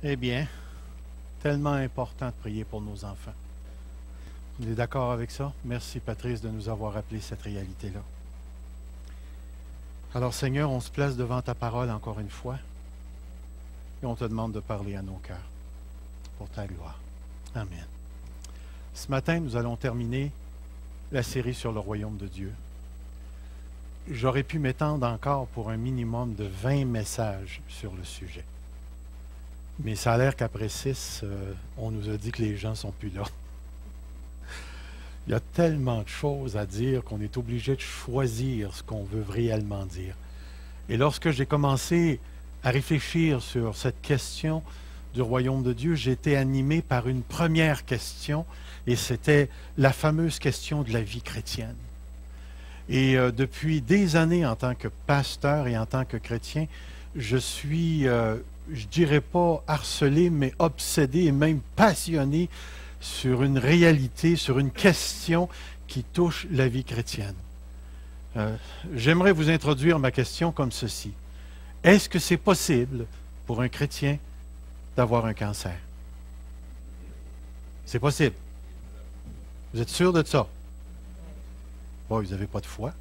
Eh bien, tellement important de prier pour nos enfants. Vous êtes d'accord avec ça? Merci Patrice de nous avoir rappelé cette réalité-là. Alors Seigneur, on se place devant ta parole encore une fois et on te demande de parler à nos cœurs pour ta gloire. Amen. Ce matin, nous allons terminer la série sur le royaume de Dieu. J'aurais pu m'étendre encore pour un minimum de 20 messages sur le sujet. Mais ça a l'air qu'après 6, on nous a dit que les gens ne sont plus là. Il y a tellement de choses à dire qu'on est obligé de choisir ce qu'on veut réellement dire. Et lorsque j'ai commencé à réfléchir sur cette question du royaume de Dieu, j'ai été animé par une première question, et c'était la fameuse question de la vie chrétienne. Et depuis des années, en tant que pasteur et en tant que chrétien, je suis, je dirais pas harcelé, mais obsédé et même passionné sur une réalité, sur une question qui touche la vie chrétienne. J'aimerais vous introduire ma question comme ceci. Est-ce que c'est possible pour un chrétien d'avoir un cancer? C'est possible. Vous êtes sûr de ça? Bon, vous n'avez pas de foi.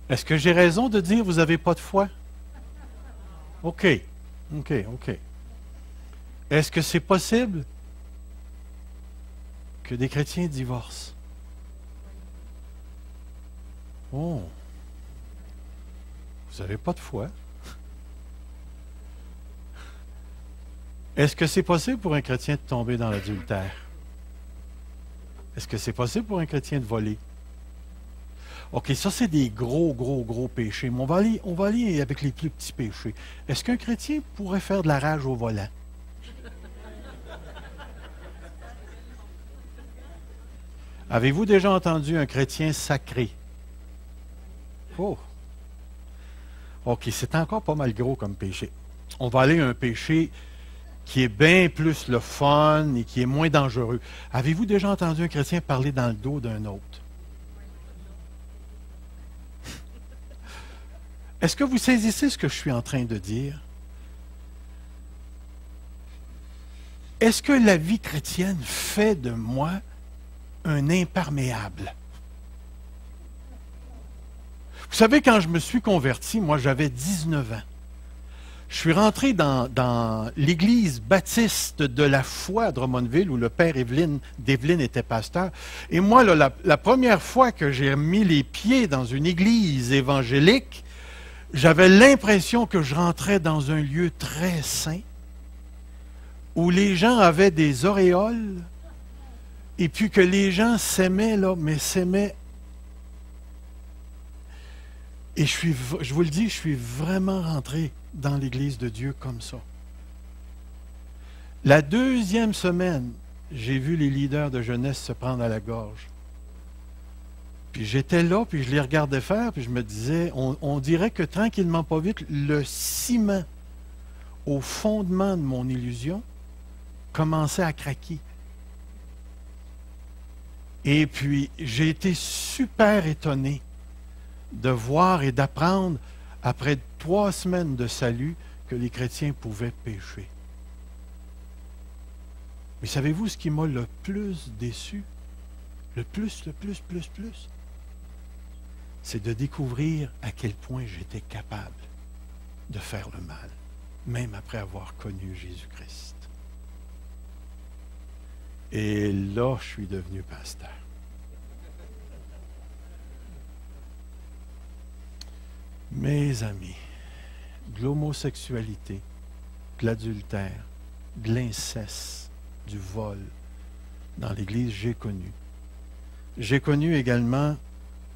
Est-ce que j'ai raison de dire que vous n'avez pas de foi? OK. Est-ce que c'est possible que des chrétiens divorcent? Oh. Vous n'avez pas de foi. Est-ce que c'est possible pour un chrétien de tomber dans l'adultère? Est-ce que c'est possible pour un chrétien de voler? OK, ça c'est des gros péchés. Mais on va aller avec les plus petits péchés. Est-ce qu'un chrétien pourrait faire de la rage au volant? Avez-vous déjà entendu un chrétien sacré? Oh! OK, c'est encore pas mal gros comme péché. On va aller à un péché qui est bien plus le fun et qui est moins dangereux. Avez-vous déjà entendu un chrétien parler dans le dos d'un autre? Est-ce que vous saisissez ce que je suis en train de dire? Est-ce que la vie chrétienne fait de moi un imperméable? Vous savez, quand je me suis converti, moi j'avais 19 ans. Je suis rentré dans l'église baptiste de la foi à Drummondville, où le père d'Evelyne était pasteur. Et moi, là, la première fois que j'ai mis les pieds dans une église évangélique, j'avais l'impression que je rentrais dans un lieu très saint, où les gens avaient des auréoles, et puis que les gens s'aimaient, là, mais s'aimaient. Et je vous le dis, je suis vraiment rentré dans l'Église de Dieu comme ça. La deuxième semaine, j'ai vu les leaders de jeunesse se prendre à la gorge. Puis j'étais là, puis je les regardais faire, puis je me disais, on dirait que tranquillement, pas vite, le ciment au fondement de mon illusion commençait à craquer. Et puis, j'ai été super étonné de voir et d'apprendre, après 3 semaines de salut, que les chrétiens pouvaient pécher. Mais savez-vous ce qui m'a le plus déçu? Le plus, c'est de découvrir à quel point j'étais capable de faire le mal, même après avoir connu Jésus-Christ. Et là, je suis devenu pasteur. Mes amis, de l'homosexualité, de l'adultère, de l'inceste, du vol, dans l'Église, j'ai connu. J'ai connu également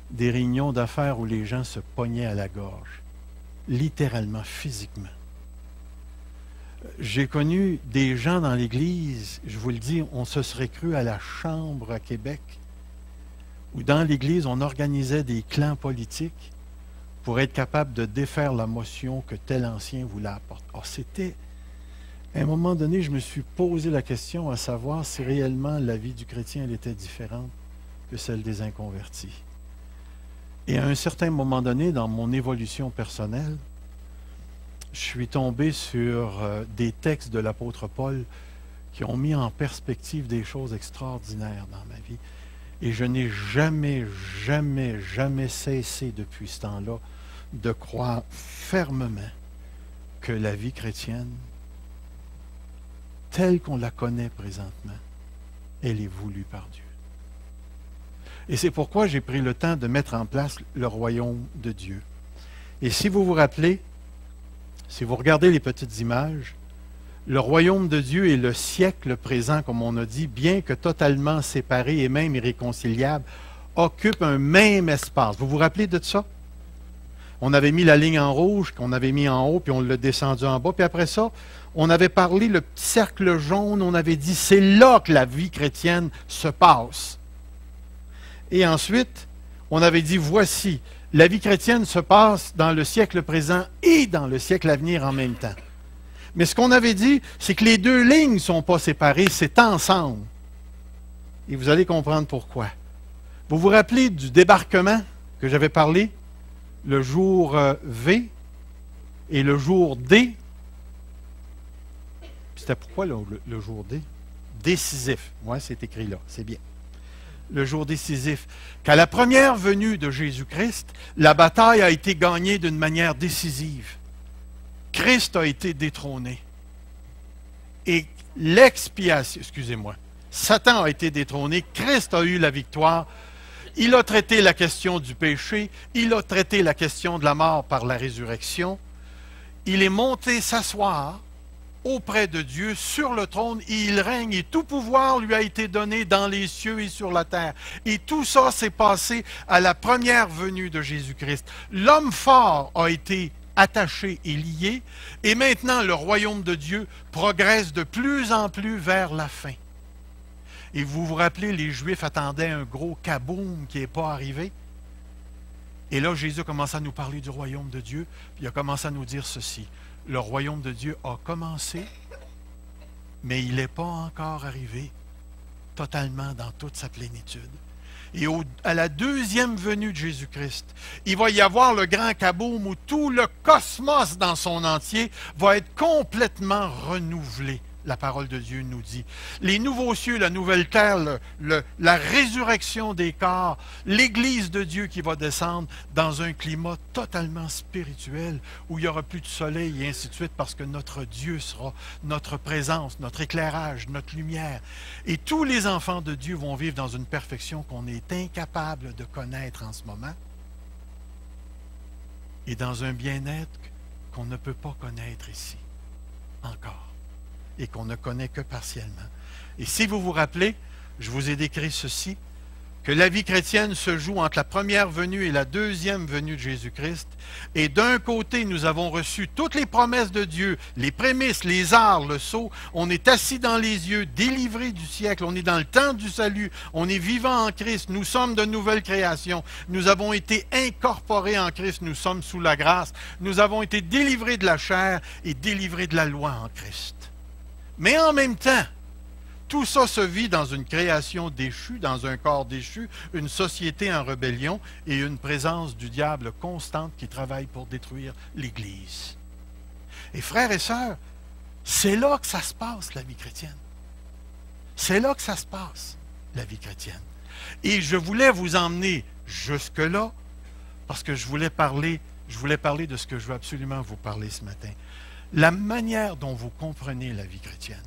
des réunions d'affaires où les gens se pognaient à la gorge, littéralement, physiquement. J'ai connu des gens dans l'Église, je vous le dis, on se serait cru à la Chambre à Québec, où dans l'Église, on organisait des clans politiques pour être capable de défaire la motion que tel ancien voulait apporter. Or, c'était, à un moment donné, je me suis posé la question à savoir si réellement la vie du chrétien elle était différente que celle des inconvertis. Et à un certain moment donné, dans mon évolution personnelle, je suis tombé sur des textes de l'apôtre Paul qui ont mis en perspective des choses extraordinaires dans ma vie. Et je n'ai jamais, jamais, jamais cessé depuis ce temps-là de croire fermement que la vie chrétienne, telle qu'on la connaît présentement, elle est voulue par Dieu. Et c'est pourquoi j'ai pris le temps de mettre en place le royaume de Dieu. Et si vous vous rappelez, si vous regardez les petites images, le royaume de Dieu et le siècle présent, comme on a dit, bien que totalement séparés et même irréconciliables, occupent un même espace. Vous vous rappelez de ça? On avait mis la ligne en rouge, qu'on avait mis en haut, puis on l'a descendu en bas. Puis après ça, on avait parlé, le petit cercle jaune, on avait dit, c'est là que la vie chrétienne se passe. Et ensuite, on avait dit, voici, la vie chrétienne se passe dans le siècle présent et dans le siècle à venir en même temps. Mais ce qu'on avait dit, c'est que les deux lignes ne sont pas séparées, c'est ensemble. Et vous allez comprendre pourquoi. Vous vous rappelez du débarquement que j'avais parlé? Le jour V et le jour D. C'était pourquoi le jour D? Décisif. Oui, c'est écrit là, c'est bien. Le jour décisif. Qu'à la première venue de Jésus-Christ, la bataille a été gagnée d'une manière décisive. Christ a été détrôné. Et l'expiation, excusez-moi, Satan a été détrôné, Christ a eu la victoire. Il a traité la question du péché, il a traité la question de la mort par la résurrection. Il est monté s'asseoir auprès de Dieu sur le trône et il règne et tout pouvoir lui a été donné dans les cieux et sur la terre. Et tout ça s'est passé à la première venue de Jésus-Christ. L'homme fort a été attaché et lié et maintenant le royaume de Dieu progresse de plus en plus vers la fin. Et vous vous rappelez, les Juifs attendaient un gros kaboum qui n'est pas arrivé. Et là, Jésus a commencé à nous parler du royaume de Dieu, puis il a commencé à nous dire ceci. Le royaume de Dieu a commencé, mais il n'est pas encore arrivé totalement dans toute sa plénitude. Et à la deuxième venue de Jésus-Christ, il va y avoir le grand kaboum où tout le cosmos dans son entier va être complètement renouvelé. La parole de Dieu nous dit. Les nouveaux cieux, la nouvelle terre, la résurrection des corps, l'Église de Dieu qui va descendre dans un climat totalement spirituel où il n'y aura plus de soleil et ainsi de suite parce que notre Dieu sera notre présence, notre éclairage, notre lumière. Et tous les enfants de Dieu vont vivre dans une perfection qu'on est incapable de connaître en ce moment et dans un bien-être qu'on ne peut pas connaître ici encore. Et qu'on ne connaît que partiellement. Et si vous vous rappelez, je vous ai décrit ceci, que la vie chrétienne se joue entre la première venue et la deuxième venue de Jésus-Christ. Et d'un côté, nous avons reçu toutes les promesses de Dieu, les prémices, les arts, le sceau. On est assis dans les yeux, délivrés du siècle. On est dans le temps du salut. On est vivant en Christ. Nous sommes de nouvelles créations. Nous avons été incorporés en Christ. Nous sommes sous la grâce. Nous avons été délivrés de la chair et délivrés de la loi en Christ. Mais en même temps, tout ça se vit dans une création déchue, dans un corps déchu, une société en rébellion et une présence du diable constante qui travaille pour détruire l'Église. Et frères et sœurs, c'est là que ça se passe, la vie chrétienne. C'est là que ça se passe, la vie chrétienne. Et je voulais vous emmener jusque-là parce que je voulais parler de ce que je veux absolument vous parler ce matin. La manière dont vous comprenez la vie chrétienne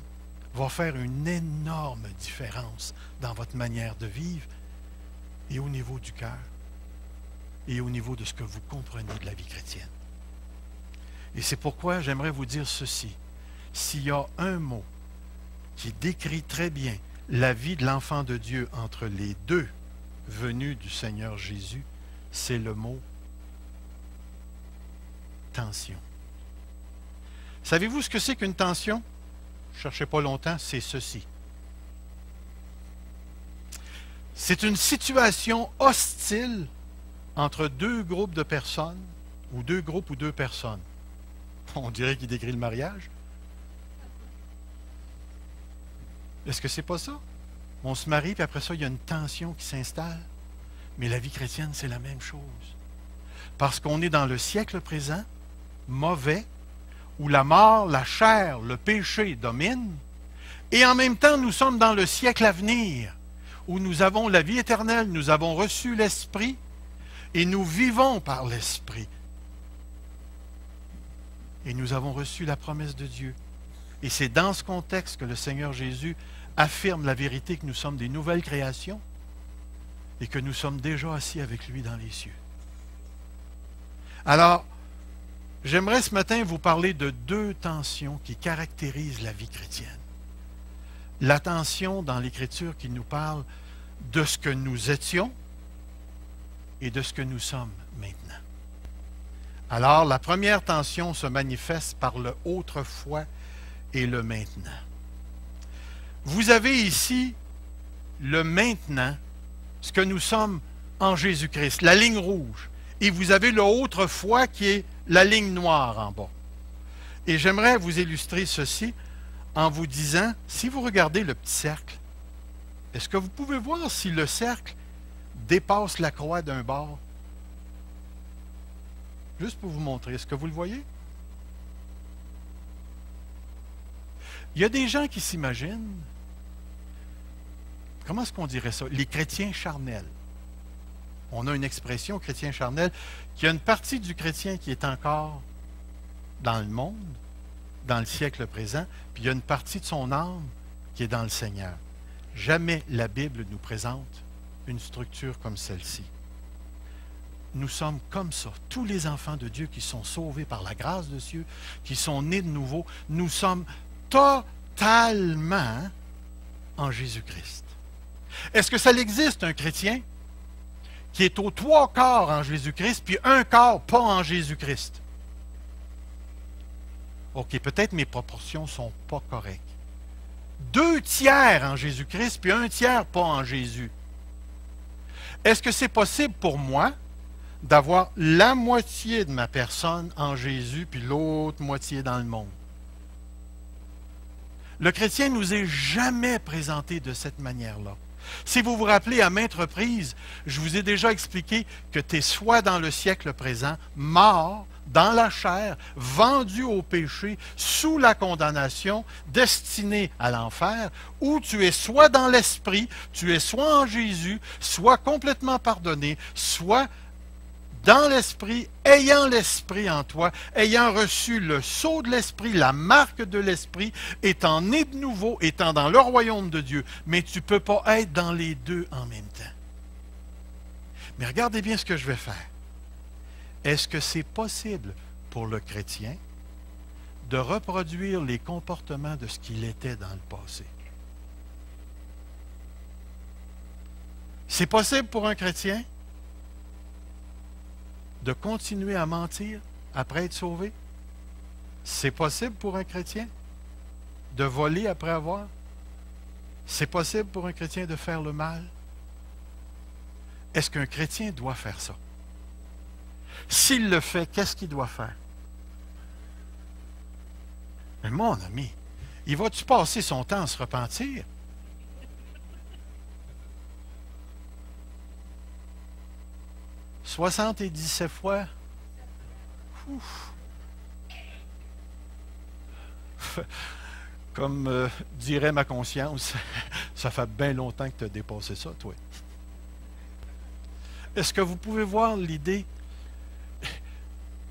va faire une énorme différence dans votre manière de vivre et au niveau du cœur et au niveau de ce que vous comprenez de la vie chrétienne. Et c'est pourquoi j'aimerais vous dire ceci. S'il y a un mot qui décrit très bien la vie de l'enfant de Dieu entre les deux venues du Seigneur Jésus, c'est le mot tension. Savez-vous ce que c'est qu'une tension? Ne cherchez pas longtemps, c'est ceci. C'est une situation hostile entre deux groupes de personnes, ou deux groupes ou deux personnes. On dirait qu'il décrit le mariage. Est-ce que c'est pas ça? On se marie, puis après ça, il y a une tension qui s'installe. Mais la vie chrétienne, c'est la même chose. Parce qu'on est dans le siècle présent, mauvais, où la mort, la chair, le péché dominent, et en même temps, nous sommes dans le siècle à venir, où nous avons la vie éternelle, nous avons reçu l'Esprit, et nous vivons par l'Esprit. Et nous avons reçu la promesse de Dieu. Et c'est dans ce contexte que le Seigneur Jésus affirme la vérité que nous sommes des nouvelles créations et que nous sommes déjà assis avec lui dans les cieux. Alors, j'aimerais ce matin vous parler de deux tensions qui caractérisent la vie chrétienne. La tension dans l'Écriture qui nous parle de ce que nous étions et de ce que nous sommes maintenant. Alors, la première tension se manifeste par le autrefois et le maintenant. Vous avez ici le maintenant, ce que nous sommes en Jésus-Christ, la ligne rouge. Et vous avez le autrefois qui est la ligne noire en bas. Et j'aimerais vous illustrer ceci en vous disant, si vous regardez le petit cercle, est-ce que vous pouvez voir si le cercle dépasse la croix d'un bord? Juste pour vous montrer, est-ce que vous le voyez? Il y a des gens qui s'imaginent, comment est-ce qu'on dirait ça? Les chrétiens charnels. On a une expression, chrétien charnel, qu'il y a une partie du chrétien qui est encore dans le monde, dans le siècle présent, puis il y a une partie de son âme qui est dans le Seigneur. Jamais la Bible nous présente une structure comme celle-ci. Nous sommes comme ça. Tous les enfants de Dieu qui sont sauvés par la grâce de Dieu, qui sont nés de nouveau, nous sommes totalement en Jésus-Christ. Est-ce que ça existe un chrétien qui est aux 3/4 en Jésus-Christ, puis 1/4 pas en Jésus-Christ? OK, peut-être mes proportions ne sont pas correctes. 2/3 en Jésus-Christ, puis 1/3 pas en Jésus. Est-ce que c'est possible pour moi d'avoir la moitié de ma personne en Jésus, puis l'autre moitié dans le monde? Le chrétien ne nous est jamais présenté de cette manière-là. Si vous vous rappelez à maintes reprises, je vous ai déjà expliqué que tu es soit dans le siècle présent, mort, dans la chair, vendu au péché, sous la condamnation, destiné à l'enfer, ou tu es soit dans l'esprit, tu es soit en Jésus, soit complètement pardonné, soit dans l'esprit, ayant l'esprit en toi, ayant reçu le sceau de l'esprit, la marque de l'esprit, étant né de nouveau, étant dans le royaume de Dieu. Mais tu ne peux pas être dans les deux en même temps. Mais regardez bien ce que je vais faire. Est-ce que c'est possible pour le chrétien de reproduire les comportements de ce qu'il était dans le passé? C'est possible pour un chrétien de continuer à mentir après être sauvé? C'est possible pour un chrétien de voler après avoir? C'est possible pour un chrétien de faire le mal? Est-ce qu'un chrétien doit faire ça? S'il le fait, qu'est-ce qu'il doit faire? Mais mon ami, il va-tu passer son temps à se repentir? « 77 fois. » Ouf. Comme dirait ma conscience, ça fait bien longtemps que tu as dépassé ça, toi. Est-ce que vous pouvez voir l'idée?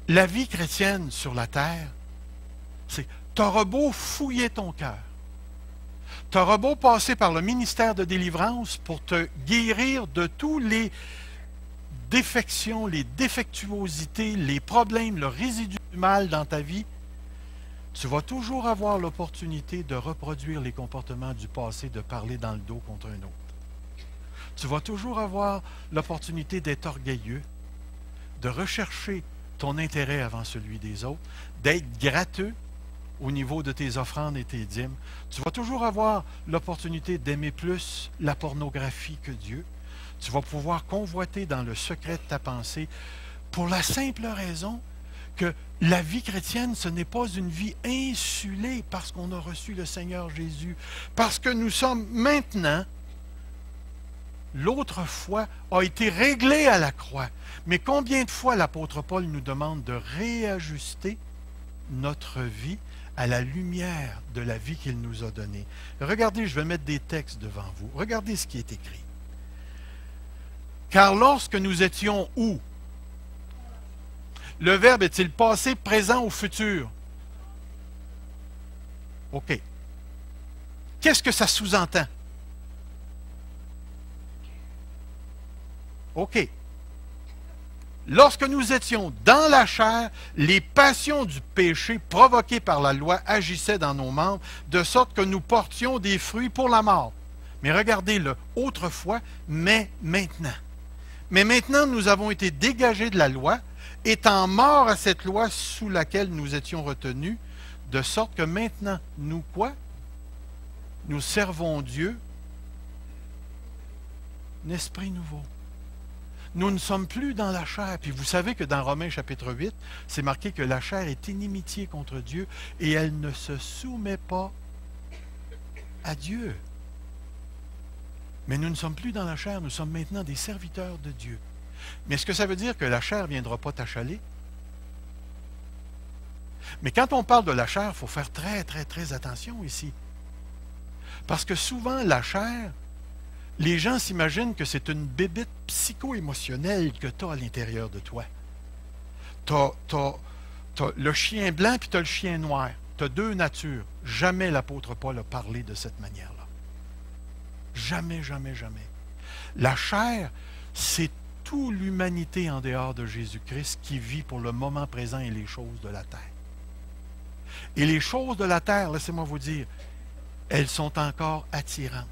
La vie chrétienne sur la terre, c'est tu auras beau fouiller ton cœur, tu auras beau passer par le ministère de délivrance pour te guérir de tous les défections, les défectuosités, les problèmes, le résidu du mal dans ta vie, tu vas toujours avoir l'opportunité de reproduire les comportements du passé, de parler dans le dos contre un autre. Tu vas toujours avoir l'opportunité d'être orgueilleux, de rechercher ton intérêt avant celui des autres, d'être gratteux au niveau de tes offrandes et tes dîmes. Tu vas toujours avoir l'opportunité d'aimer plus la pornographie que Dieu. Tu vas pouvoir convoiter dans le secret de ta pensée pour la simple raison que la vie chrétienne, ce n'est pas une vie insulée parce qu'on a reçu le Seigneur Jésus. Parce que nous sommes maintenant, l'autre fois a été réglé à la croix. Mais combien de fois l'apôtre Paul nous demande de réajuster notre vie à la lumière de la vie qu'il nous a donnée. Regardez, je vais mettre des textes devant vous. Regardez ce qui est écrit. Car lorsque nous étions où? Le verbe est-il passé, présent ou futur? OK. Qu'est-ce que ça sous-entend? OK. Lorsque nous étions dans la chair, les passions du péché provoquées par la loi agissaient dans nos membres, de sorte que nous portions des fruits pour la mort. Mais regardez-le, autrefois, mais maintenant. Mais maintenant, nous avons été dégagés de la loi, étant morts à cette loi sous laquelle nous étions retenus, de sorte que maintenant, nous quoi? Nous servons Dieu, un esprit nouveau. Nous ne sommes plus dans la chair. Puis vous savez que dans Romains chapitre 8, c'est marqué que la chair est inimitié contre Dieu et elle ne se soumet pas à Dieu. Mais nous ne sommes plus dans la chair, nous sommes maintenant des serviteurs de Dieu. Mais est-ce que ça veut dire que la chair ne viendra pas t'achaler? Mais quand on parle de la chair, il faut faire très, très, très attention ici. Parce que souvent, la chair, les gens s'imaginent que c'est une bébite psycho-émotionnelle que tu as à l'intérieur de toi. Tu as le chien blanc puis tu as le chien noir. Tu as deux natures. Jamais l'apôtre Paul a parlé de cette manière-là. Jamais, jamais, jamais. La chair, c'est toute l'humanité en dehors de Jésus-Christ qui vit pour le moment présent et les choses de la terre. Et les choses de la terre, laissez-moi vous dire, elles sont encore attirantes.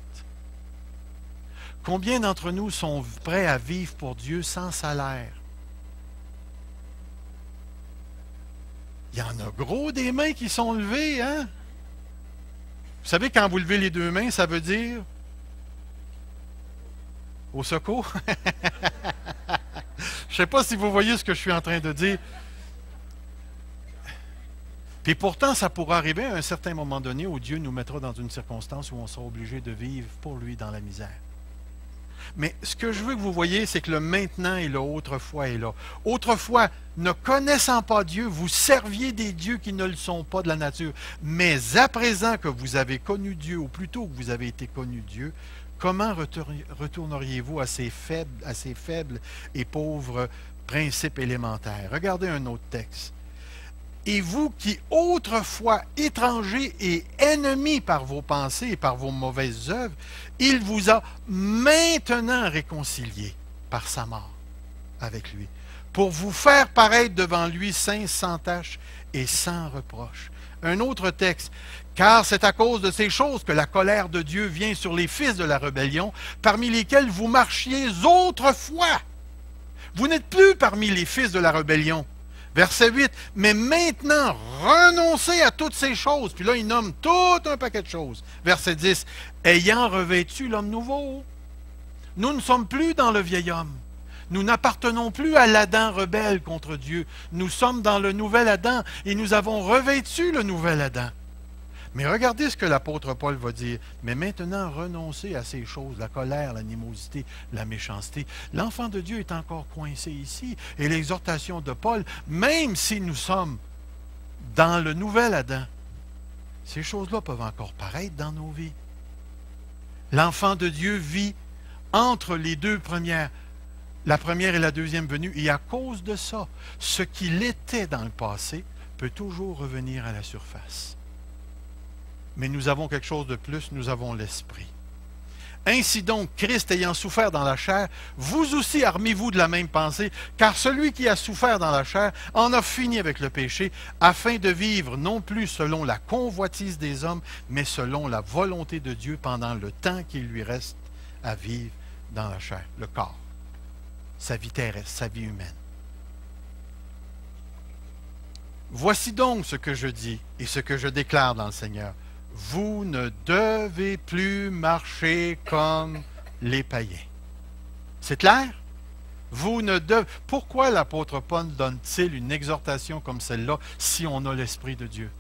Combien d'entre nous sont prêts à vivre pour Dieu sans salaire? Il y en a gros des mains qui sont levées, hein? Vous savez, quand vous levez les deux mains, ça veut dire au secours? Je ne sais pas si vous voyez ce que je suis en train de dire. Puis pourtant, ça pourra arriver à un certain moment donné où Dieu nous mettra dans une circonstance où on sera obligé de vivre pour lui dans la misère. Mais ce que je veux que vous voyez, c'est que le maintenant et le autrefois est là. Autrefois, ne connaissant pas Dieu, vous serviez des dieux qui ne le sont pas de la nature. Mais à présent que vous avez connu Dieu, ou plutôt que vous avez été connu Dieu, comment retourneriez-vous à ces faibles et pauvres principes élémentaires? Regardez un autre texte. Et vous qui autrefois étrangers et ennemis par vos pensées et par vos mauvaises œuvres, il vous a maintenant réconciliés par sa mort avec lui, pour vous faire paraître devant lui saints, sans tache et sans reproche. Un autre texte. Car c'est à cause de ces choses que la colère de Dieu vient sur les fils de la rébellion, parmi lesquels vous marchiez autrefois. Vous n'êtes plus parmi les fils de la rébellion. Verset 8, mais maintenant, renoncez à toutes ces choses. Puis là, il nomme tout un paquet de choses. Verset 10, ayant revêtu l'homme nouveau. Nous ne sommes plus dans le vieil homme. Nous n'appartenons plus à l'Adam rebelle contre Dieu. Nous sommes dans le nouvel Adam et nous avons revêtu le nouvel Adam. Mais regardez ce que l'apôtre Paul va dire. Mais maintenant, renoncez à ces choses, la colère, l'animosité, la méchanceté. L'enfant de Dieu est encore coincé ici. Et l'exhortation de Paul, même si nous sommes dans le nouvel Adam, ces choses-là peuvent encore paraître dans nos vies. L'enfant de Dieu vit entre les deux premières, la première et la deuxième venue. Et à cause de ça, ce qu'il était dans le passé peut toujours revenir à la surface. Mais nous avons quelque chose de plus, nous avons l'Esprit. Ainsi donc, Christ ayant souffert dans la chair, vous aussi armez-vous de la même pensée, car celui qui a souffert dans la chair en a fini avec le péché, afin de vivre non plus selon la convoitise des hommes, mais selon la volonté de Dieu pendant le temps qu'il lui reste à vivre dans la chair, le corps, sa vie terrestre, sa vie humaine. Voici donc ce que je dis et ce que je déclare dans le Seigneur. Vous ne devez plus marcher comme les païens. C'est clair? Vous ne devez... Pourquoi l'apôtre Paul donne-t-il une exhortation comme celle-là si on a l'Esprit de Dieu?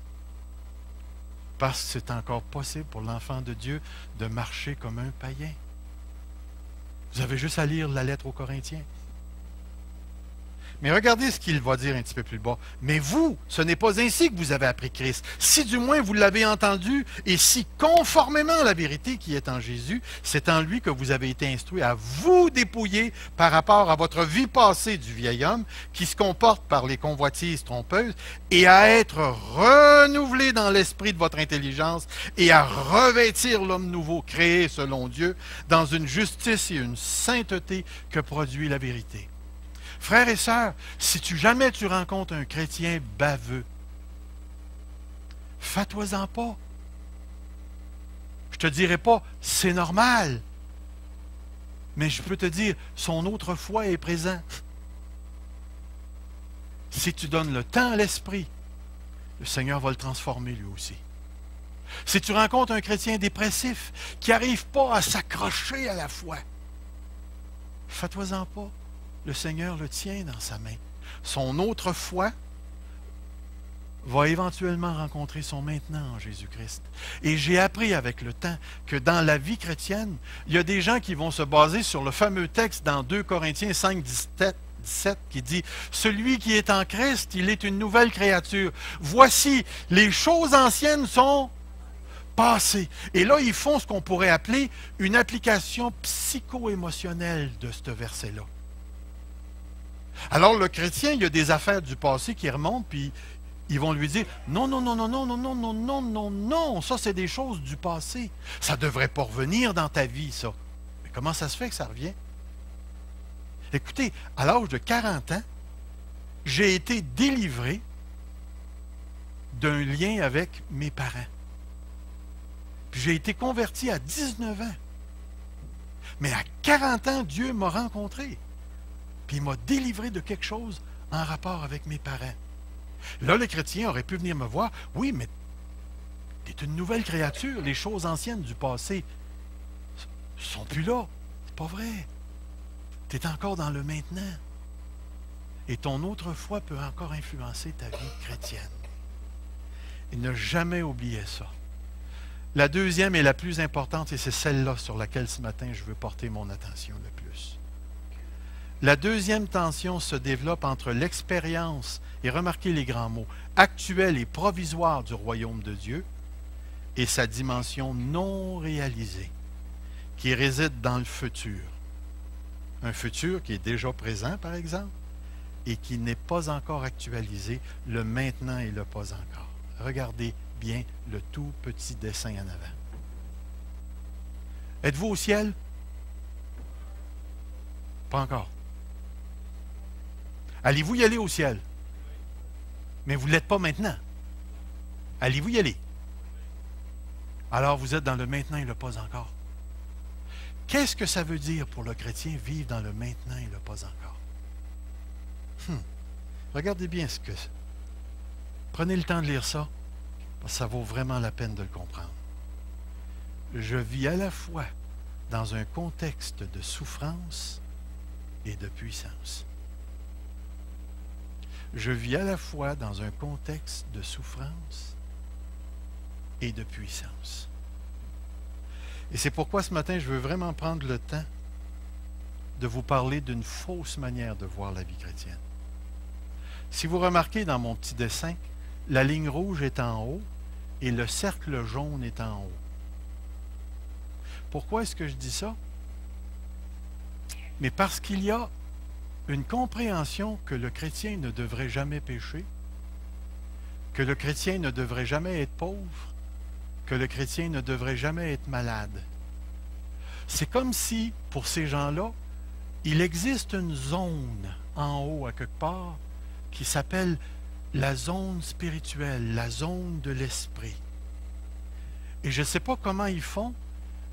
Parce que c'est encore possible pour l'enfant de Dieu de marcher comme un païen. Vous avez juste à lire la lettre aux Corinthiens. Mais regardez ce qu'il va dire un petit peu plus bas. Mais vous, ce n'est pas ainsi que vous avez appris Christ. Si du moins vous l'avez entendu, et si conformément à la vérité qui est en Jésus, c'est en lui que vous avez été instruits à vous dépouiller par rapport à votre vie passée du vieil homme qui se comporte par les convoitises trompeuses et à être renouvelé dans l'esprit de votre intelligence et à revêtir l'homme nouveau créé selon Dieu dans une justice et une sainteté que produit la vérité. Frères et sœurs, si jamais tu rencontres un chrétien baveux, fais-toi-en pas. Je te dirai pas, c'est normal. Mais je peux te dire, son autre foi est présent. Si tu donnes le temps à l'esprit, le Seigneur va le transformer lui aussi. Si tu rencontres un chrétien dépressif qui n'arrive pas à s'accrocher à la foi, fais-toi-en pas. Le Seigneur le tient dans sa main. Son autre foi va éventuellement rencontrer son maintenant en Jésus-Christ. Et j'ai appris avec le temps que dans la vie chrétienne, il y a des gens qui vont se baser sur le fameux texte dans 2 Corinthiens 5, 17 qui dit « Celui qui est en Christ, il est une nouvelle créature. Voici, les choses anciennes sont passées. » Et là, ils font ce qu'on pourrait appeler une application psycho-émotionnelle de ce verset-là. Alors, le chrétien, il y a des affaires du passé qui remontent, puis ils vont lui dire « Non, non, non, non, non, non, non, non, non, non, non, ça, c'est des choses du passé. Ça ne devrait pas revenir dans ta vie, ça. » Mais comment ça se fait que ça revient? Écoutez, à l'âge de 40 ans, j'ai été délivré d'un lien avec mes parents. Puis j'ai été converti à 19 ans. Mais à 40 ans, Dieu m'a rencontré. Puis il m'a délivré de quelque chose en rapport avec mes parents. Là, le chrétien aurait pu venir me voir. Oui, mais tu es une nouvelle créature. Les choses anciennes du passé ne sont plus là. C'est pas vrai. Tu es encore dans le maintenant. Et ton autre foi peut encore influencer ta vie chrétienne. Et ne jamais oublier ça. La deuxième et la plus importante, et c'est celle-là sur laquelle ce matin je veux porter mon attention le plus. La deuxième tension se développe entre l'expérience, et remarquez les grands mots, actuelle et provisoire du royaume de Dieu, et sa dimension non réalisée, qui réside dans le futur. Un futur qui est déjà présent, par exemple, et qui n'est pas encore actualisé, le maintenant et le pas encore. Regardez bien le tout petit dessin en avant. Êtes-vous au ciel? Pas encore. Allez-vous y aller au ciel? Mais vous ne l'êtes pas maintenant. Allez-vous y aller? Alors vous êtes dans le maintenant et le pas encore. Qu'est-ce que ça veut dire pour le chrétien vivre dans le maintenant et le pas encore? Regardez bien ce que c'est. Prenez le temps de lire ça, parce que ça vaut vraiment la peine de le comprendre. Je vis à la fois dans un contexte de souffrance et de puissance. Je vis à la fois dans un contexte de souffrance et de puissance. Et c'est pourquoi ce matin, je veux vraiment prendre le temps de vous parler d'une fausse manière de voir la vie chrétienne. Si vous remarquez dans mon petit dessin, la ligne rouge est en haut et le cercle jaune est en haut. Pourquoi est-ce que je dis ça? Mais parce qu'il y a une compréhension que le chrétien ne devrait jamais pécher, que le chrétien ne devrait jamais être pauvre, que le chrétien ne devrait jamais être malade. C'est comme si, pour ces gens-là, il existe une zone en haut, à quelque part, qui s'appelle la zone spirituelle, la zone de l'esprit. Et je ne sais pas comment ils font,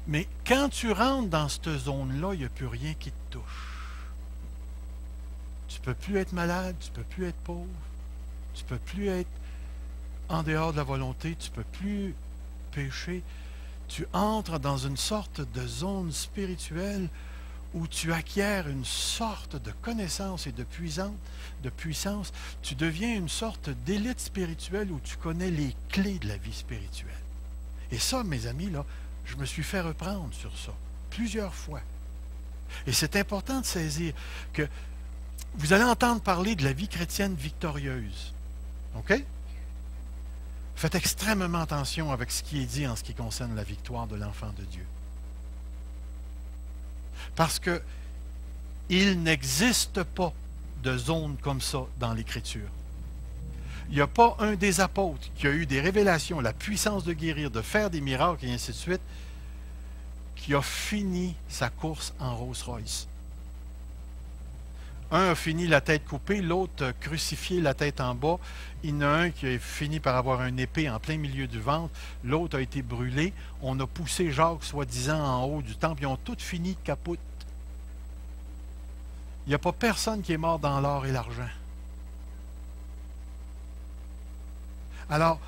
mais quand tu rentres dans cette zone-là, il n'y a plus rien qui te touche. Tu ne peux plus être malade, tu ne peux plus être pauvre, tu ne peux plus être en dehors de la volonté, tu ne peux plus pécher. Tu entres dans une sorte de zone spirituelle où tu acquiers une sorte de connaissance et de puissance. Tu deviens une sorte d'élite spirituelle où tu connais les clés de la vie spirituelle. Et ça, mes amis, là, je me suis fait reprendre sur ça plusieurs fois. Et c'est important de saisir que Vous allez entendre parler de la vie chrétienne victorieuse. OK? Faites extrêmement attention avec ce qui est dit en ce qui concerne la victoire de l'enfant de Dieu. Parce que il n'existe pas de zone comme ça dans l'Écriture. Il n'y a pas un des apôtres qui a eu des révélations, la puissance de guérir, de faire des miracles et ainsi de suite, qui a fini sa course en Rolls-Royce. Un a fini la tête coupée, l'autre a crucifié la tête en bas. Il y en a un qui a fini par avoir une épée en plein milieu du ventre. L'autre a été brûlé. On a poussé Jacques, soi-disant, en haut du temple. Ils ont tous fini capote. Il n'y a pas personne qui est mort dans l'or et l'argent. Alors,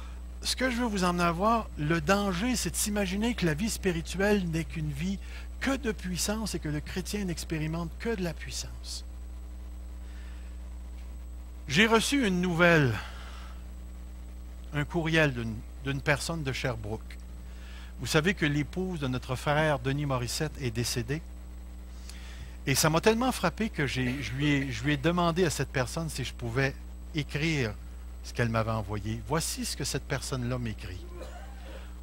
ce que je veux vous emmener à voir, le danger, c'est de s'imaginer que la vie spirituelle n'est qu'une vie que de puissance et que le chrétien n'expérimente que de la puissance. J'ai reçu une nouvelle, un courriel d'une personne de Sherbrooke. Vous savez que l'épouse de notre frère Denis Morissette est décédée. Et ça m'a tellement frappé que je lui ai demandé à cette personne si je pouvais écrire ce qu'elle m'avait envoyé. Voici ce que cette personne-là m'écrit.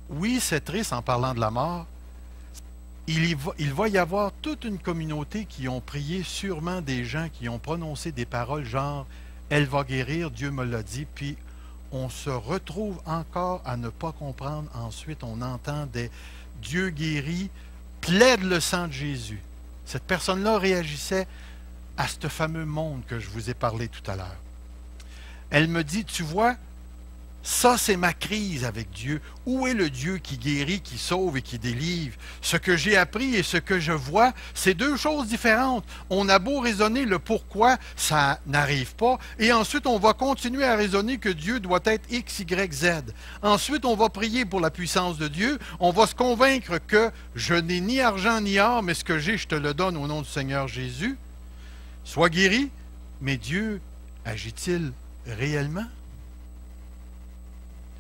Oui, c'est triste en parlant de la mort. Il va y avoir toute une communauté qui ont prié, sûrement des gens qui ont prononcé des paroles genre « Elle va guérir, Dieu me l'a dit », puis on se retrouve encore à ne pas comprendre. Ensuite, on entend des « Dieu guérit, plaide le sang de Jésus ». Cette personne-là réagissait à ce fameux monde que je vous ai parlé tout à l'heure. Elle me dit, tu vois, ça c'est ma crise avec Dieu. Où est le Dieu qui guérit, qui sauve et qui délivre? Ce que j'ai appris et ce que je vois, c'est deux choses différentes. On a beau raisonner le pourquoi ça n'arrive pas, et ensuite on va continuer à raisonner que Dieu doit être X, Y, Z. Ensuite on va prier pour la puissance de Dieu, on va se convaincre que je n'ai ni argent ni or, mais ce que j'ai, je te le donne au nom du Seigneur Jésus. Sois guéri, mais Dieu agit-il réellement?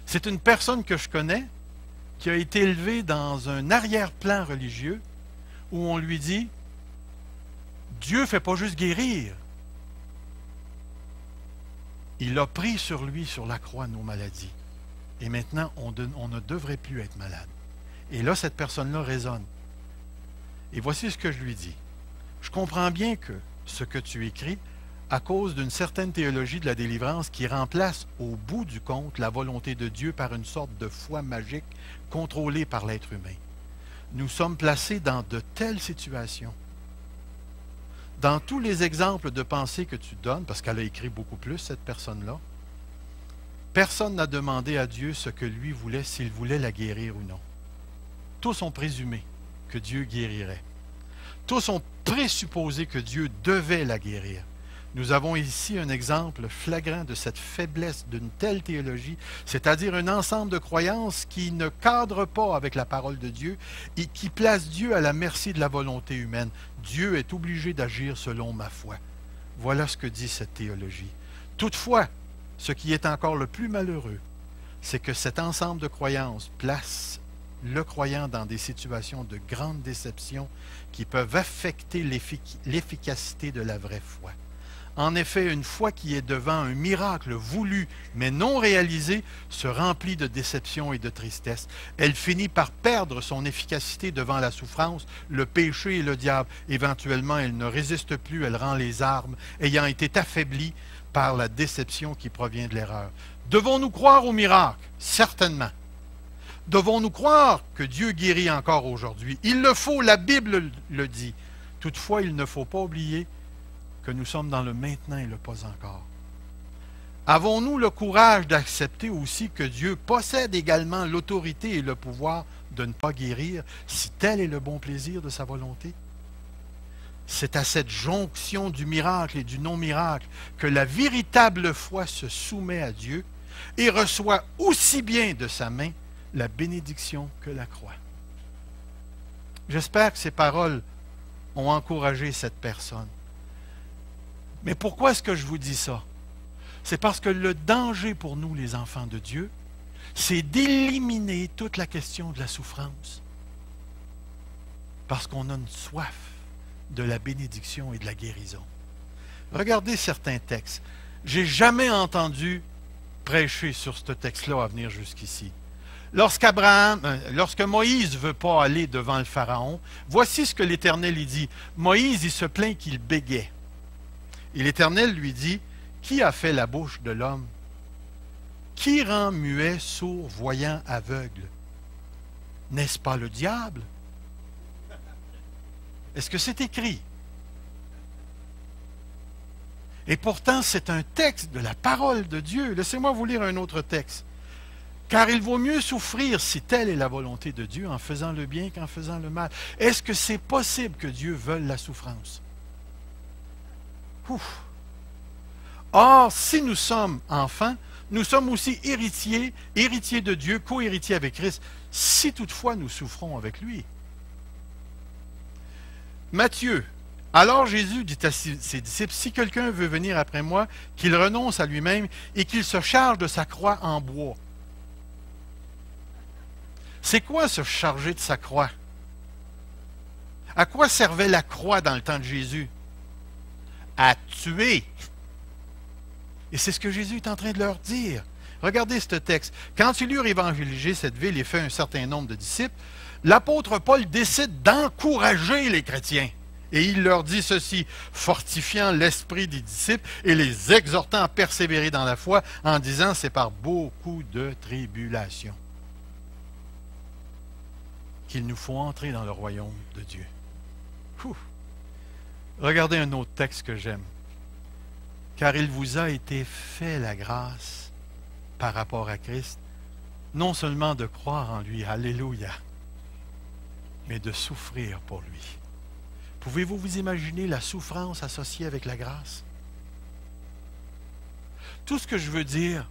C'est une personne que je connais qui a été élevée dans un arrière-plan religieux où on lui dit « Dieu ne fait pas juste guérir. Il a pris sur lui, sur la croix, nos maladies. Et maintenant, on ne devrait plus être malade. » Et là, cette personne-là raisonne. Et voici ce que je lui dis. Je comprends bien que ce que tu écris, à cause d'une certaine théologie de la délivrance qui remplace au bout du compte la volonté de Dieu par une sorte de foi magique contrôlée par l'être humain. Nous sommes placés dans de telles situations. Dans tous les exemples de pensée que tu donnes, parce qu'elle a écrit beaucoup plus, cette personne-là, personne n'a demandé à Dieu ce que lui voulait, s'il voulait la guérir ou non. Tous ont présumé que Dieu guérirait. Tous ont présupposé que Dieu devait la guérir. Nous avons ici un exemple flagrant de cette faiblesse d'une telle théologie, c'est-à-dire un ensemble de croyances qui ne cadrent pas avec la parole de Dieu et qui place Dieu à la merci de la volonté humaine. Dieu est obligé d'agir selon ma foi. Voilà ce que dit cette théologie. Toutefois, ce qui est encore le plus malheureux, c'est que cet ensemble de croyances place le croyant dans des situations de grande déception qui peuvent affecter l'efficacité de la vraie foi. En effet, une foi qui est devant un miracle voulu, mais non réalisé, se remplit de déception et de tristesse. Elle finit par perdre son efficacité devant la souffrance, le péché et le diable. Éventuellement, elle ne résiste plus, elle rend les armes, ayant été affaiblie par la déception qui provient de l'erreur. Devons-nous croire au miracle? Certainement. Devons-nous croire que Dieu guérit encore aujourd'hui? Il le faut, la Bible le dit. Toutefois, il ne faut pas oublier que nous sommes dans le maintenant et le pas encore. Avons-nous le courage d'accepter aussi que Dieu possède également l'autorité et le pouvoir de ne pas guérir, si tel est le bon plaisir de sa volonté? C'est à cette jonction du miracle et du non-miracle que la véritable foi se soumet à Dieu et reçoit aussi bien de sa main la bénédiction que la croix. J'espère que ces paroles ont encouragé cette personne. Mais pourquoi est-ce que je vous dis ça? C'est parce que le danger pour nous, les enfants de Dieu, c'est d'éliminer toute la question de la souffrance. Parce qu'on a une soif de la bénédiction et de la guérison. Regardez certains textes. J'ai jamais entendu prêcher sur ce texte-là à venir jusqu'ici. Lorsque Moïse ne veut pas aller devant le Pharaon, voici ce que l'Éternel lui dit. Moïse, il se plaint qu'il bégait. Et l'Éternel lui dit, qui a fait la bouche de l'homme? Qui rend muet, sourd, voyant, aveugle? N'est-ce pas le diable? Est-ce que c'est écrit? Et pourtant, c'est un texte de la parole de Dieu. Laissez-moi vous lire un autre texte. Car il vaut mieux souffrir, si telle est la volonté de Dieu, en faisant le bien qu'en faisant le mal. Est-ce que c'est possible que Dieu veuille la souffrance? Ouf. Or, si nous sommes enfants, nous sommes aussi héritiers de Dieu, co-héritiers avec Christ, si toutefois nous souffrons avec lui. Matthieu. Alors Jésus dit à ses disciples, si quelqu'un veut venir après moi, qu'il renonce à lui-même et qu'il se charge de sa croix en bois. C'est quoi se charger de sa croix? À quoi servait la croix dans le temps de Jésus? À tuer. Et c'est ce que Jésus est en train de leur dire. Regardez ce texte. Quand ils eurent évangélisé cette ville et fait un certain nombre de disciples, l'apôtre Paul décide d'encourager les chrétiens. Et il leur dit ceci, fortifiant l'esprit des disciples et les exhortant à persévérer dans la foi, en disant, c'est par beaucoup de tribulations qu'il nous faut entrer dans le royaume de Dieu. Ouh. Regardez un autre texte que j'aime. Car il vous a été fait la grâce par rapport à Christ, non seulement de croire en lui, alléluia, mais de souffrir pour lui. Pouvez-vous vous imaginer la souffrance associée avec la grâce? Tout ce que je veux dire,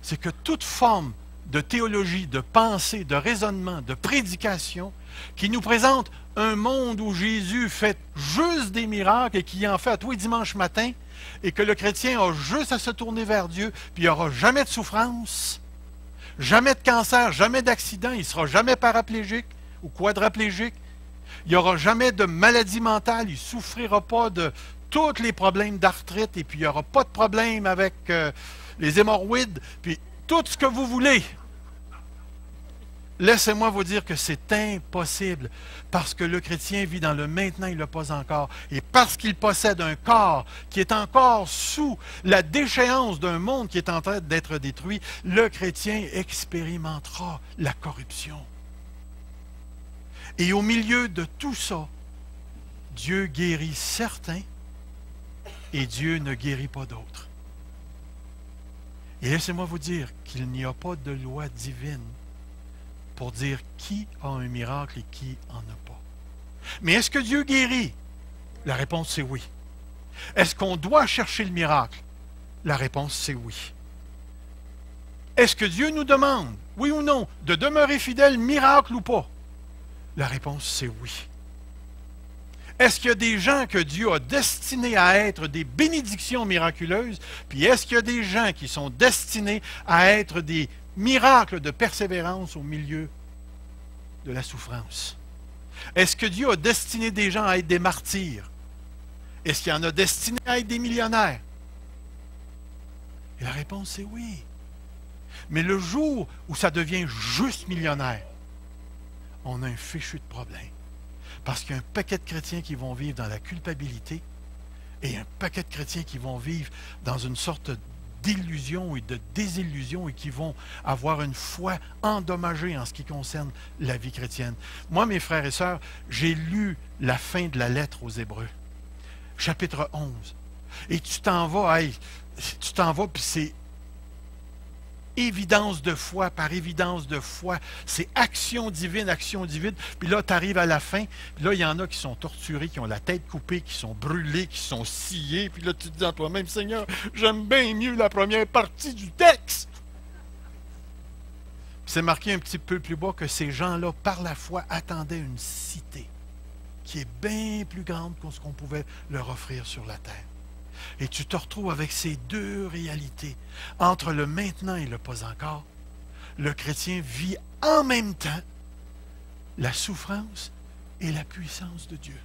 c'est que toute forme de théologie, de pensée, de raisonnement, de prédication, qui nous présente un monde où Jésus fait juste des miracles et qui en fait à tous les dimanches matins, et que le chrétien a juste à se tourner vers Dieu, puis il n'y aura jamais de souffrance, jamais de cancer, jamais d'accident, il ne sera jamais paraplégique ou quadraplégique, il n'y aura jamais de maladie mentale, il ne souffrira pas de tous les problèmes d'arthrite, et puis il n'y aura pas de problème avec les hémorroïdes, puis tout ce que vous voulez. Laissez-moi vous dire que c'est impossible, parce que le chrétien vit dans le maintenant et le pas encore, et parce qu'il possède un corps qui est encore sous la déchéance d'un monde qui est en train d'être détruit, le chrétien expérimentera la corruption. Et au milieu de tout ça, Dieu guérit certains et Dieu ne guérit pas d'autres. Et laissez-moi vous dire qu'il n'y a pas de loi divine pour dire qui a un miracle et qui n'en a pas. Mais est-ce que Dieu guérit? La réponse c'est oui. Est-ce qu'on doit chercher le miracle? La réponse c'est oui. Est-ce que Dieu nous demande, oui ou non, de demeurer fidèle, miracle ou pas? La réponse, c'est oui. Est-ce qu'il y a des gens que Dieu a destinés à être des bénédictions miraculeuses? Puis est-ce qu'il y a des gens qui sont destinés à être des miracles de persévérance au milieu de la souffrance? Est-ce que Dieu a destiné des gens à être des martyrs? Est-ce qu'il y en a destinés à être des millionnaires? Et la réponse, c'est oui. Mais le jour où ça devient juste millionnaire, on a un fichu de problème. Parce qu'il y a un paquet de chrétiens qui vont vivre dans la culpabilité et un paquet de chrétiens qui vont vivre dans une sorte d'illusion et de désillusion et qui vont avoir une foi endommagée en ce qui concerne la vie chrétienne. Moi, mes frères et sœurs, j'ai lu la fin de la lettre aux Hébreux, chapitre 11. Et tu t'en vas, puis c'est évidence de foi par évidence de foi. C'est action divine. Puis là, tu arrives à la fin. Puis là, il y en a qui sont torturés, qui ont la tête coupée, qui sont brûlés, qui sont sciés. Puis là, tu te dis à toi-même, Seigneur, j'aime bien mieux la première partie du texte. Puis c'est marqué un petit peu plus bas que ces gens-là, par la foi, attendaient une cité qui est bien plus grande que ce qu'on pouvait leur offrir sur la terre. Et tu te retrouves avec ces deux réalités. Entre le maintenant et le pas encore, le chrétien vit en même temps la souffrance et la puissance de Dieu.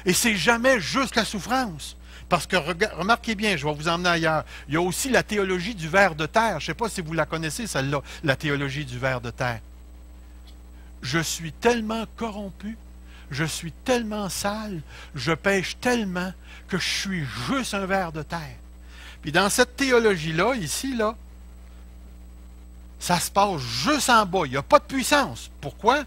Et c'est jamais juste la souffrance. Parce que, remarquez bien, je vais vous emmener ailleurs, il y a aussi la théologie du ver de terre. Je ne sais pas si vous la connaissez, celle-là, la théologie du ver de terre. Je suis tellement corrompu, je suis tellement sale, je pêche tellement que je suis juste un ver de terre. Puis dans cette théologie-là, ici, là, ça se passe juste en bas. Il n'y a pas de puissance. Pourquoi?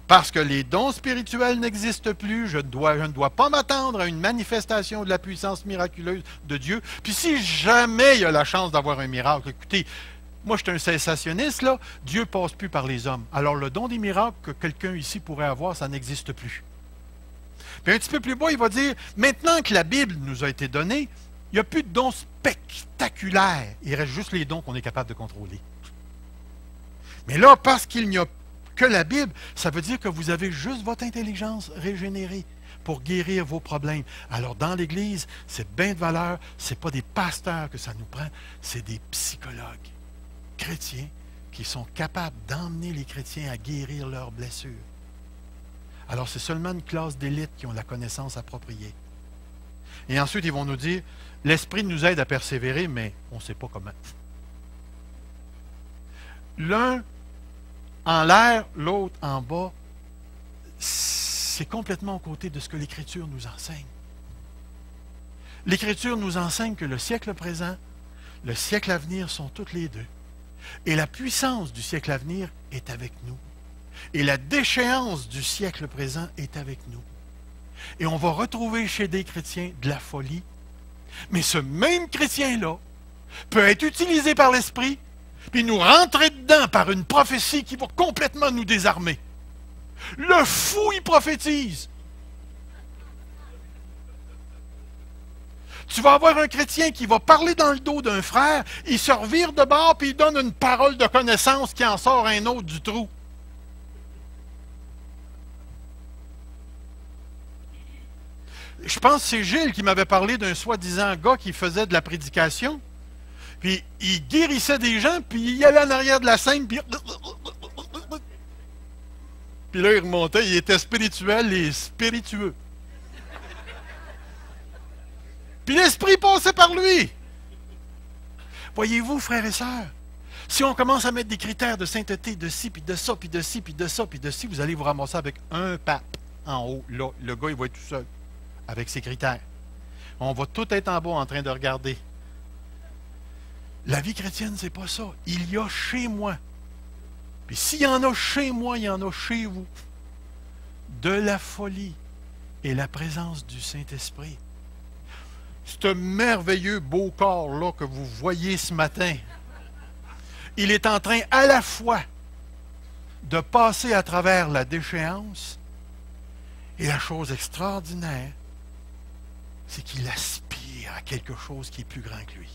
Parce que les dons spirituels n'existent plus. Je ne dois pas m'attendre à une manifestation de la puissance miraculeuse de Dieu. Puis si jamais il y a la chance d'avoir un miracle, écoutez, moi je suis un cessationniste, là, Dieu ne passe plus par les hommes. Alors le don des miracles que quelqu'un ici pourrait avoir, ça n'existe plus. Puis un petit peu plus bas, il va dire, maintenant que la Bible nous a été donnée, il n'y a plus de dons spectaculaires. Il reste juste les dons qu'on est capable de contrôler. Mais là, parce qu'il n'y a que la Bible, ça veut dire que vous avez juste votre intelligence régénérée pour guérir vos problèmes. Alors, dans l'Église, c'est bien de valeur. Ce n'est pas des pasteurs que ça nous prend, c'est des psychologues chrétiens qui sont capables d'emmener les chrétiens à guérir leurs blessures. Alors, c'est seulement une classe d'élite qui ont la connaissance appropriée. Et ensuite, ils vont nous dire, l'Esprit nous aide à persévérer, mais on ne sait pas comment. L'un en l'air, l'autre en bas, c'est complètement aux côtés de ce que l'Écriture nous enseigne. L'Écriture nous enseigne que le siècle présent, le siècle à venir sont toutes les deux. Et la puissance du siècle à venir est avec nous. Et la déchéance du siècle présent est avec nous. Et on va retrouver chez des chrétiens de la folie. Mais ce même chrétien-là peut être utilisé par l'Esprit puis nous rentrer dedans par une prophétie qui va complètement nous désarmer. Le fou, il prophétise. Tu vas avoir un chrétien qui va parler dans le dos d'un frère, il se revire de bord, puis il donne une parole de connaissance qui en sort un autre du trou. Je pense que c'est Gilles qui m'avait parlé d'un soi-disant gars qui faisait de la prédication. Puis il guérissait des gens, puis il allait en arrière de la scène, puis là il remontait, il était spirituel et spiritueux. Puis l'Esprit passait par lui. Voyez-vous, frères et sœurs, si on commence à mettre des critères de sainteté, de ci, puis de ça, puis de ci, puis de ça, puis de ci, vous allez vous ramasser avec un pape en haut. Là, le gars, il va être tout seul, avec ses critères. On va tout être en bas en train de regarder. La vie chrétienne, c'est pas ça. Il y a chez moi. Puis s'il y en a chez moi, il y en a chez vous. De la folie et la présence du Saint-Esprit. Ce merveilleux beau corps-là que vous voyez ce matin, il est en train à la fois de passer à travers la déchéance et la chose extraordinaire, c'est qu'il aspire à quelque chose qui est plus grand que lui.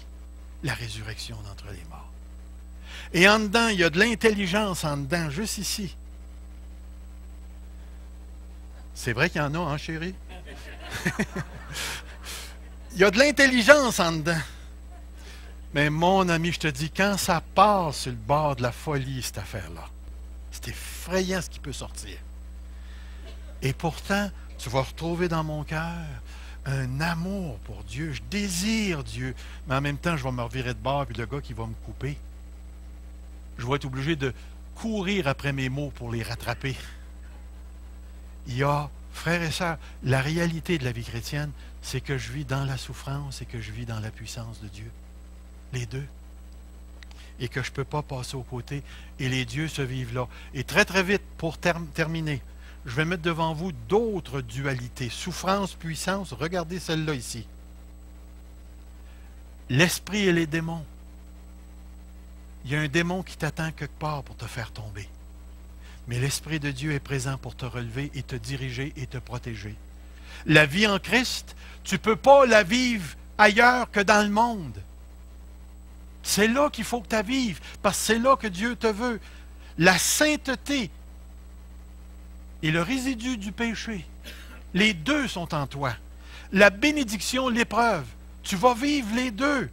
La résurrection d'entre les morts. Et en dedans, il y a de l'intelligence en dedans, juste ici. C'est vrai qu'il y en a, hein, chérie? Il y a de l'intelligence en dedans. Mais mon ami, je te dis, quand ça part sur le bord de la folie, cette affaire-là, c'est effrayant ce qui peut sortir. Et pourtant, tu vas retrouver dans mon cœur un amour pour Dieu. Je désire Dieu. Mais en même temps, je vais me revirer de bord, puis le gars qui va me couper, je vais être obligé de courir après mes mots pour les rattraper. Il y a, frères et sœurs, la réalité de la vie chrétienne, c'est que je vis dans la souffrance et que je vis dans la puissance de Dieu. Les deux. Et que je ne peux pas passer aux côtés. Et les dieux se vivent là. Et très très vite, pour terminer, je vais mettre devant vous d'autres dualités. Souffrance, puissance, regardez celle-là ici. L'esprit et les démons. Il y a un démon qui t'attend quelque part pour te faire tomber. Mais l'Esprit de Dieu est présent pour te relever et te diriger et te protéger. La vie en Christ, tu ne peux pas la vivre ailleurs que dans le monde. C'est là qu'il faut que tu la vives, parce que c'est là que Dieu te veut. La sainteté et le résidu du péché, les deux sont en toi. La bénédiction, l'épreuve, tu vas vivre les deux.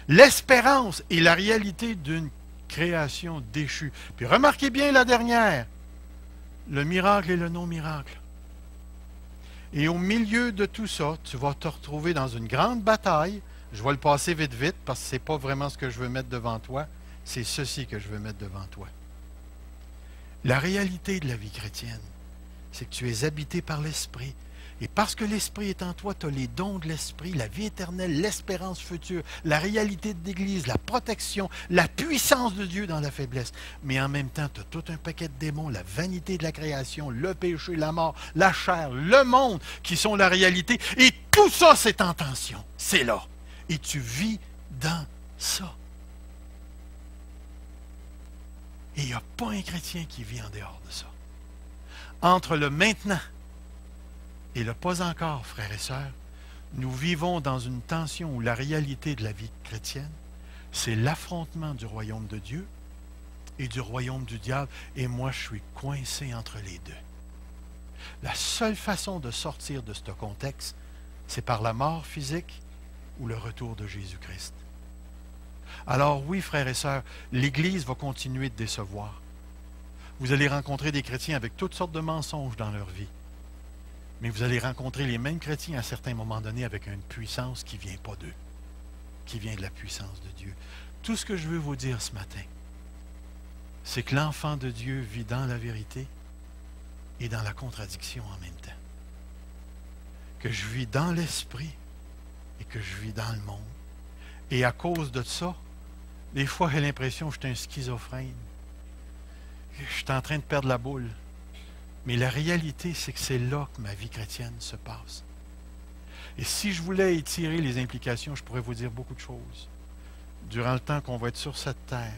L'espérance et la réalité d'une création déchue. Puis remarquez bien la dernière, le miracle et le non-miracle. Et au milieu de tout ça, tu vas te retrouver dans une grande bataille. Je vais le passer vite, vite, parce que ce n'est pas vraiment ce que je veux mettre devant toi. C'est ceci que je veux mettre devant toi. La réalité de la vie chrétienne, c'est que tu es habité par l'Esprit. Et parce que l'Esprit est en toi, tu as les dons de l'Esprit, la vie éternelle, l'espérance future, la réalité de l'Église, la protection, la puissance de Dieu dans la faiblesse. Mais en même temps, tu as tout un paquet de démons, la vanité de la création, le péché, la mort, la chair, le monde, qui sont la réalité. Et tout ça, c'est en tension. C'est là. Et tu vis dans ça. Et il n'y a pas un chrétien qui vit en dehors de ça. Entre le maintenant et le pas encore, frères et sœurs, nous vivons dans une tension où la réalité de la vie chrétienne, c'est l'affrontement du royaume de Dieu et du royaume du diable. Et moi, je suis coincé entre les deux. La seule façon de sortir de ce contexte, c'est par la mort physique ou le retour de Jésus-Christ. Alors oui, frères et sœurs, l'Église va continuer de décevoir. Vous allez rencontrer des chrétiens avec toutes sortes de mensonges dans leur vie. Mais vous allez rencontrer les mêmes chrétiens à certains moments donnés avec une puissance qui ne vient pas d'eux, qui vient de la puissance de Dieu. Tout ce que je veux vous dire ce matin, c'est que l'enfant de Dieu vit dans la vérité et dans la contradiction en même temps. Que je vis dans l'esprit et que je vis dans le monde. Et à cause de ça, des fois j'ai l'impression que je suis un schizophrène. Je suis en train de perdre la boule. Mais la réalité, c'est que c'est là que ma vie chrétienne se passe. Et si je voulais étirer les implications, je pourrais vous dire beaucoup de choses. Durant le temps qu'on va être sur cette terre,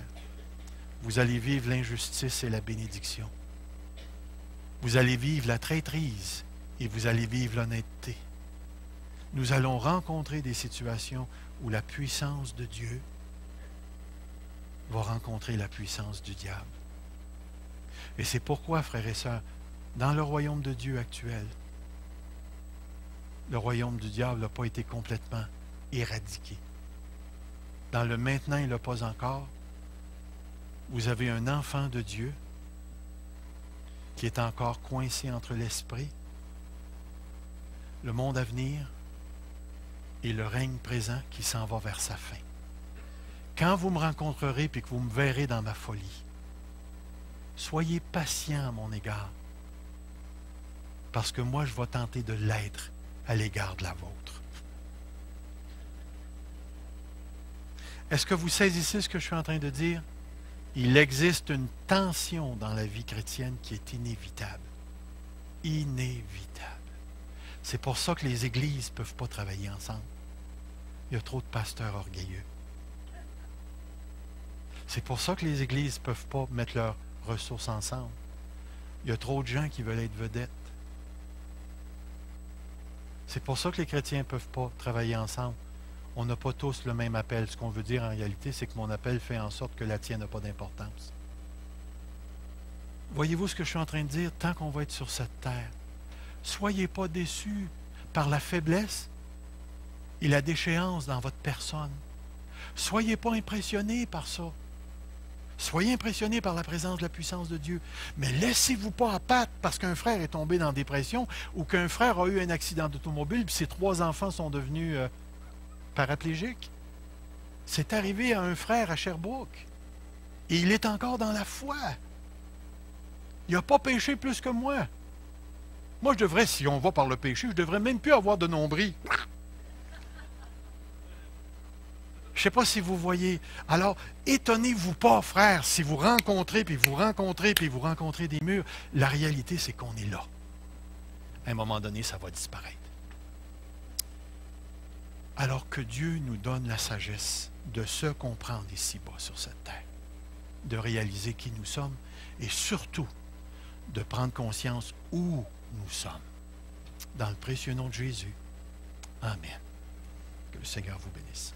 vous allez vivre l'injustice et la bénédiction. Vous allez vivre la traîtrise et vous allez vivre l'honnêteté. Nous allons rencontrer des situations où la puissance de Dieu va rencontrer la puissance du diable. Et c'est pourquoi, frères et sœurs, dans le royaume de Dieu actuel, le royaume du diable n'a pas été complètement éradiqué. Dans le maintenant et le pas encore, vous avez un enfant de Dieu qui est encore coincé entre l'esprit, le monde à venir et le règne présent qui s'en va vers sa fin. Quand vous me rencontrerez et que vous me verrez dans ma folie, soyez patient à mon égard, parce que moi, je vais tenter de l'être à l'égard de la vôtre. Est-ce que vous saisissez ce que je suis en train de dire? Il existe une tension dans la vie chrétienne qui est inévitable. Inévitable. C'est pour ça que les églises ne peuvent pas travailler ensemble. Il y a trop de pasteurs orgueilleux. C'est pour ça que les églises ne peuvent pas mettre leurs ressources ensemble. Il y a trop de gens qui veulent être vedettes. C'est pour ça que les chrétiens ne peuvent pas travailler ensemble. On n'a pas tous le même appel. Ce qu'on veut dire en réalité, c'est que mon appel fait en sorte que la tienne n'a pas d'importance. Voyez-vous ce que je suis en train de dire? Tant qu'on va être sur cette terre, soyez pas déçus par la faiblesse et la déchéance dans votre personne. Soyez pas impressionnés par ça. Soyez impressionnés par la présence de la puissance de Dieu. Mais laissez-vous pas abattre parce qu'un frère est tombé dans la dépression ou qu'un frère a eu un accident d'automobile et ses 3 enfants sont devenus paraplégiques. C'est arrivé à un frère à Sherbrooke. Et il est encore dans la foi. Il n'a pas péché plus que moi. Moi, je devrais, si on va par le péché, je ne devrais même plus avoir de nombril. Je ne sais pas si vous voyez. Alors, étonnez-vous pas, frère, si vous rencontrez, puis vous rencontrez, puis vous rencontrez des murs. La réalité, c'est qu'on est là. À un moment donné, ça va disparaître. Alors que Dieu nous donne la sagesse de se comprendre ici-bas sur cette terre, de réaliser qui nous sommes et surtout de prendre conscience où nous sommes. Dans le précieux nom de Jésus. Amen. Que le Seigneur vous bénisse.